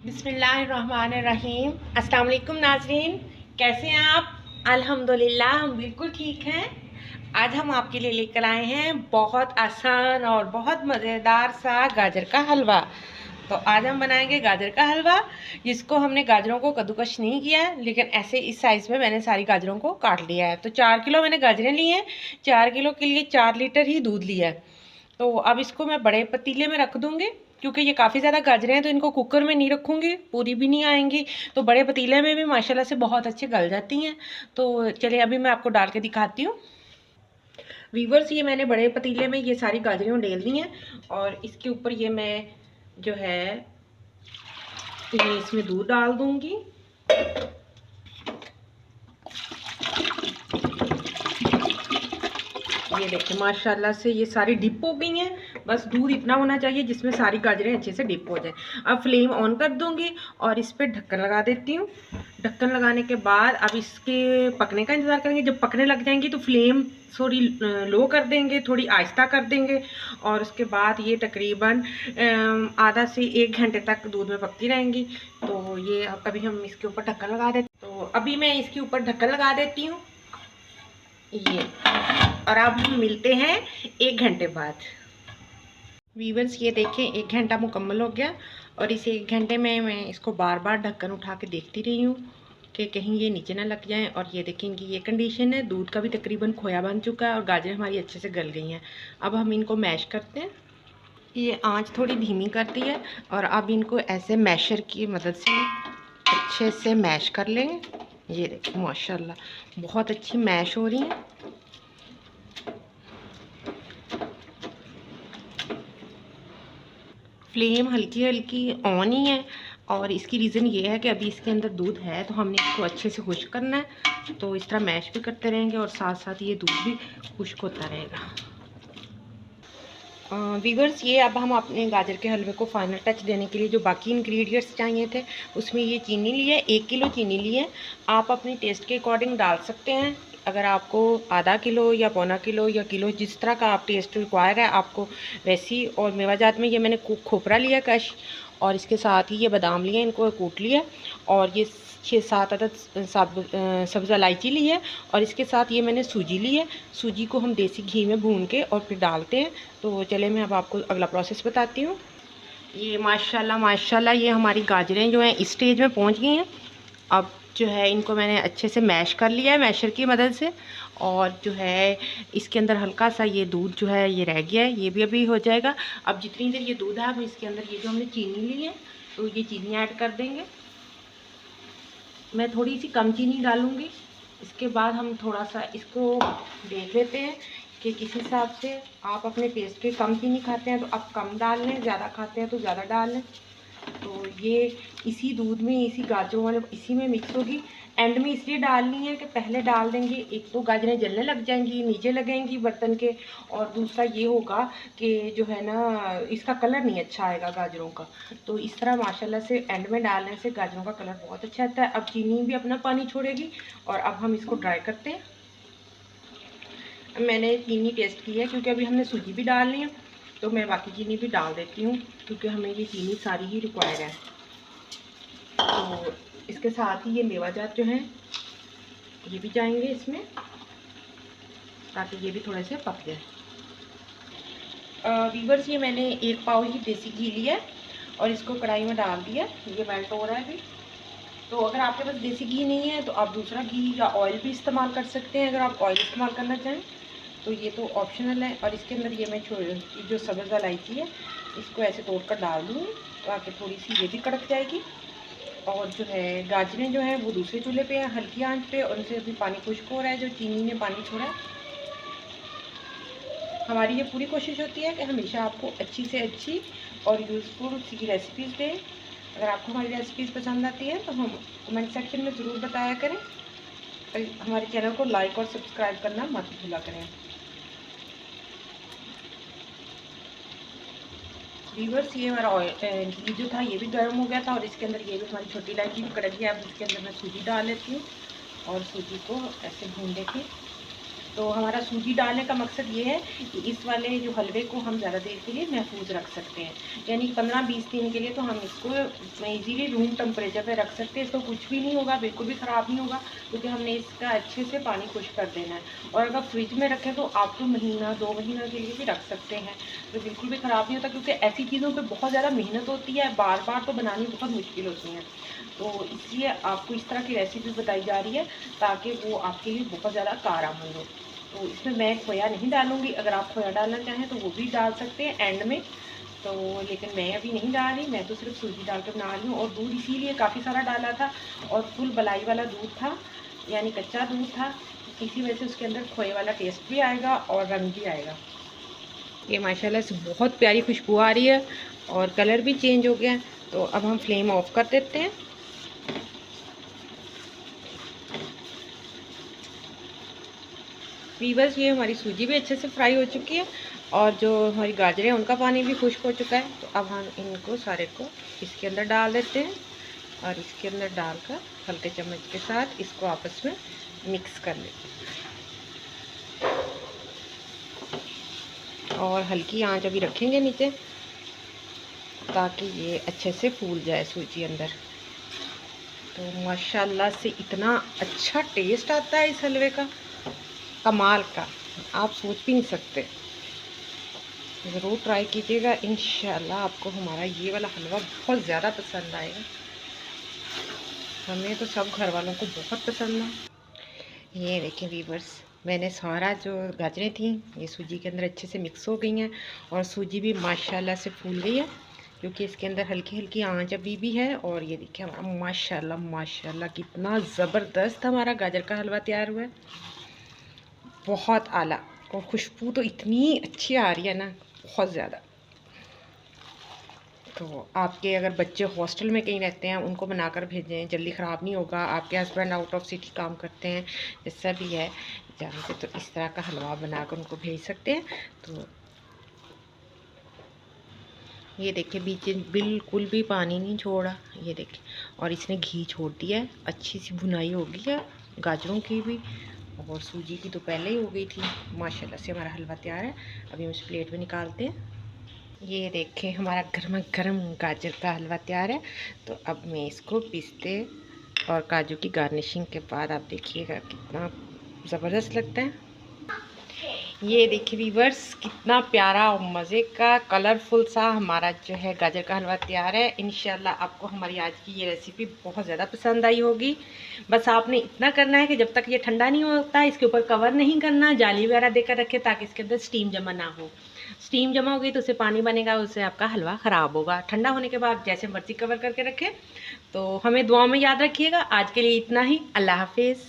बिस्मिल्लाहिर्रहमानिर्रहीम। अस्सलाम वालेकुम नाज़रीन, कैसे हैं आप? अल्हम्दुलिल्लाह हम बिल्कुल ठीक हैं। आज हम आपके लिए लेकर आए हैं बहुत आसान और बहुत मज़ेदार सा गाजर का हलवा। तो आज हम बनाएंगे गाजर का हलवा, जिसको हमने गाजरों को कद्दूकश नहीं किया है, लेकिन ऐसे इस साइज़ में मैंने सारी गाजरों को काट लिया है। तो 4 किलो मैंने गाजरें ली हैं। 4 किलो के लिए 4 लीटर ही दूध लिया है। तो अब इसको मैं बड़े पतीले में रख दूँगी, क्योंकि ये काफ़ी ज़्यादा गाजरें हैं तो इनको कुकर में नहीं रखूँगी, पूरी भी नहीं आएंगी। तो बड़े पतीले में भी माशाल्लाह से बहुत अच्छे गल जाती हैं। तो चलिए अभी मैं आपको डाल के दिखाती हूँ। वीवर्स, ये मैंने बड़े पतीले में ये सारी गाजरें डाल दी हैं और इसके ऊपर ये मैं जो है ये इसमें दूध डाल दूँगी। ये देखिए माशाल्लाह से ये सारी डिप हो गई हैं। बस दूध इतना होना चाहिए जिसमें सारी गाजरें अच्छे से डिप हो जाए। अब फ्लेम ऑन कर दूंगी और इस पर ढक्कन लगा देती हूँ। ढक्कन लगाने के बाद अब इसके पकने का इंतज़ार करेंगे। जब पकने लग जाएंगी तो फ्लेम थोड़ी लो कर देंगे, थोड़ी आहिस्ता कर देंगे और उसके बाद ये तकरीबन आधा से 1 घंटे तक दूध में पकती रहेंगी। तो ये अभी हम इसके ऊपर ढक्कन लगा देते। तो अभी मैं इसके ऊपर ढक्कन लगा देती हूँ ये, और अब हम मिलते हैं 1 घंटे बाद। वीवर्स, ये देखें 1 घंटा मुकम्मल हो गया और इस 1 घंटे में मैं इसको बार बार ढक्कन उठा के देखती रही हूँ कि कहीं ये नीचे ना लग जाएं। और ये देखेंगे ये कंडीशन है, दूध का भी तकरीबन खोया बन चुका है और गाजर हमारी अच्छे से गल गई हैं। अब हम इनको मैश करते हैं। ये आंच थोड़ी धीमी कर दी है और अब इनको ऐसे मैशर की मदद से अच्छे से मैश कर लेंगे। ये देखिए माशाल्लाह बहुत अच्छी मैश हो रही है। फ्लेम हल्की हल्की ऑन ही है और इसकी रीज़न ये है कि अभी इसके अंदर दूध है तो हमने इसको अच्छे से खुश्क करना है। तो इस तरह मैश भी करते रहेंगे और साथ साथ ये दूध भी खुश्क होता रहेगा। वीवर्स, ये अब हम अपने गाजर के हलवे को फाइनल टच देने के लिए जो बाकी इंग्रेडिएंट्स चाहिए थे उसमें ये चीनी ली है, 1 किलो चीनी ली है। आप अपने टेस्ट के अकॉर्डिंग डाल सकते हैं। अगर आपको आधा किलो या पौना किलो या किलो जिस तरह का आप टेस्ट रिक्वायर है आपको वैसी। और मेवाजात में ये मैंने खोपरा लिया कश, और इसके साथ ही ये बादाम लिए, इनको कूट लिया, और ये 6-7 अदद सब्ज़ इलायची ली है, और इसके साथ ये मैंने सूजी ली है। सूजी को हम देसी घी में भून के और फिर डालते हैं। तो चले मैं अब आपको अगला प्रोसेस बताती हूँ। ये माशाल्लाह माशाल्लाह ये हमारी गाजरें जो हैं इस स्टेज में पहुँच गई हैं। अब जो है इनको मैंने अच्छे से मैश कर लिया है मैशर की मदद से, और जो है इसके अंदर हल्का सा ये दूध जो है ये रह गया है, ये भी अभी हो जाएगा। अब जितनी देर ये दूध है हम इसके अंदर ये जो हमने चीनी ली है तो ये चीनी ऐड कर देंगे। मैं थोड़ी सी कम चीनी डालूँगी। इसके बाद हम थोड़ा सा इसको देख लेते हैं कि किस हिसाब से आप अपने टेस्ट के कम चीनी खाते हैं तो आप कम डाल लें, ज़्यादा खाते हैं तो ज़्यादा डाल लें। तो ये इसी दूध में, इसी गाजरों वाले इसी में मिक्स होगी। एंड में इसलिए डालनी है कि पहले डाल देंगे एक तो गाजरें जलने लग जाएंगी, नीचे लगेंगी बर्तन के, और दूसरा ये होगा कि जो है ना इसका कलर नहीं अच्छा आएगा गाजरों का। तो इस तरह माशाल्लाह से एंड में डालने से गाजरों का कलर बहुत अच्छा आता है। अब चीनी भी अपना पानी छोड़ेगी और अब हम इसको ड्राई करते हैं। मैंने चीनी टेस्ट की है क्योंकि अभी हमने सूजी भी डालनी है, तो मैं बाकी चीनी भी डाल देती हूँ क्योंकि हमें ये चीनी सारी ही रिक्वायर है। तो इसके साथ ही ये मेवाजात जो हैं ये भी जाएंगे इसमें, ताकि ये भी थोड़े से पक जाए। वीवर्स, ये मैंने 1 पाव ही देसी घी लिया है और इसको कढ़ाई में डाल दिया। ये मेल्ट हो रहा है अभी। तो अगर आपके पास देसी घी नहीं है तो आप दूसरा घी या ऑयल भी इस्तेमाल कर सकते हैं, अगर आप ऑयल इस्तेमाल करना चाहें तो ये तो ऑप्शनल है। और इसके अंदर ये मैं जो सब्ज़ इलायची है इसको ऐसे तोड़ कर डाल दूँगी ताकि थोड़ी सी ये भी कड़क जाएगी। और जो है गाजरें जो हैं वो दूसरे चूल्हे पे हैं हल्की आंच पे, और उनसे अभी पानी खुश्क हो रहा है, जो चीनी ने पानी छोड़ा है। हमारी ये पूरी कोशिश होती है कि हमेशा आपको अच्छी से अच्छी और यूज़फुल सी रेसिपीज़ दें। अगर आपको हमारी रेसिपीज़ पसंद आती है तो हम कमेंट सेक्शन में ज़रूर बताया करें। हमारे चैनल को लाइक और सब्सक्राइब करना मत भूला करें। वीवर्स, ये हमारा घी जो था ये भी गर्म हो गया था और इसके अंदर ये भी हमारी छोटी इलायची भी कड़क गई है। अब इसके अंदर मैं सूजी डाल लेती हूँ और सूजी को ऐसे भून लेके तो हमारा सूजी डालने का मकसद ये है कि इस वाले जो हलवे को हम ज़्यादा देर के लिए महफूज रख सकते हैं, यानी 15-20 दिन के लिए तो हम इसको इजीली रूम टेम्परेचर पे रख सकते हैं। इसको कुछ भी नहीं होगा, बिल्कुल भी ख़राब नहीं होगा, क्योंकि हमने इसका अच्छे से पानी खुश्क कर देना है। और अगर फ्रिज में रखें तो आप तो महीना 2 महीना के लिए भी रख सकते हैं, तो बिल्कुल भी ख़राब नहीं होता, क्योंकि ऐसी चीज़ों पर बहुत ज़्यादा मेहनत होती है, बार बार तो बनानी बहुत मुश्किल होती है। तो इसलिए आपको इस तरह की रेसिपी बताई जा रही है ताकि वो आपके लिए बहुत ज़्यादा कारआमद हो। तो इसमें मैं खोया नहीं डालूँगी, अगर आप खोया डालना चाहें तो वो भी डाल सकते हैं एंड में, तो लेकिन मैं अभी नहीं डाल रही, मैं तो सिर्फ सूजी डाल कर बना रही हूँ। और दूध इसीलिए काफ़ी सारा डाला था, और फुल मलाई वाला दूध था, यानी कच्चा दूध था, इसी वजह से उसके अंदर खोए वाला टेस्ट भी आएगा और रंग भी आएगा। ये माशाल्लाह से बहुत प्यारी खुशबू आ रही है और कलर भी चेंज हो गया है। तो अब हम फ्लेम ऑफ कर देते हैं। वीवर्स, ये हमारी सूजी भी अच्छे से फ्राई हो चुकी है और जो हमारी गाजरें हैं उनका पानी भी खुश्क हो चुका है। तो अब हम इनको सारे को इसके अंदर डाल देते हैं और इसके अंदर डालकर हल्के चम्मच के साथ इसको आपस में मिक्स कर लेते हैं और हल्की आंच अभी रखेंगे नीचे ताकि ये अच्छे से फूल जाए सूजी अंदर। तो माशाल्लाह से इतना अच्छा टेस्ट आता है इस हलवे का, कमाल का, आप सोच भी नहीं सकते। ज़रूर ट्राई कीजिएगा, इंशाल्लाह आपको हमारा ये वाला हलवा बहुत ज़्यादा पसंद आएगा। हमें तो सब घर वालों को बहुत पसंद है। ये देखें वीवर्स, मैंने सारा जो गाजरें थी ये सूजी के अंदर अच्छे से मिक्स हो गई हैं और सूजी भी माशाल्लाह से फूल गई है, क्योंकि इसके अंदर हल्की हल्की आंच अभी भी है। और ये देखिए हमारा माशाल्लाह माशाल्लाह कितना ज़बरदस्त हमारा गाजर का हलवा तैयार हुआ है, बहुत आला। और खुशबू तो इतनी अच्छी आ रही है ना, बहुत ज़्यादा। तो आपके अगर बच्चे हॉस्टल में कहीं रहते हैं उनको बनाकर भेजें, जल्दी ख़राब नहीं होगा। आपके हस्बैंड आउट ऑफ सिटी काम करते हैं, जैसा भी है जहाँ से, तो इस तरह का हलवा बनाकर उनको भेज सकते हैं। तो ये देखिए बीच बिल्कुल भी पानी नहीं छोड़ा, ये देखिए, और इसने घी छोड़ दिया है, अच्छी सी भुनाई हो गई है गाजरों की भी, और सूजी की तो पहले ही हो गई थी। माशाल्लाह से हमारा हलवा तैयार है। अभी हम इस प्लेट में निकालते हैं। ये देखें हमारा गर्मा गर्म गाजर का हलवा तैयार है। तो अब मैं इसको पिस्ते और काजू की गार्निशिंग के बाद आप देखिएगा कितना ज़बरदस्त लगता है। ये देखिए वीवर्स, कितना प्यारा और मज़े का कलरफुल सा हमारा जो है गाजर का हलवा तैयार है। इंशाल्लाह आपको हमारी आज की ये रेसिपी बहुत ज़्यादा पसंद आई होगी। बस आपने इतना करना है कि जब तक ये ठंडा नहीं होता इसके ऊपर कवर नहीं करना, जाली वगैरह देकर रखें ताकि इसके अंदर स्टीम जमा ना हो। स्टीम जमा होगी तो उससे पानी बनेगा, उससे आपका हलवा ख़राब होगा। ठंडा होने के बाद जैसे मर्ज़ी कवर करके रखें। तो हमें दुआ में याद रखिएगा। आज के लिए इतना ही। अल्लाह हाफिज़।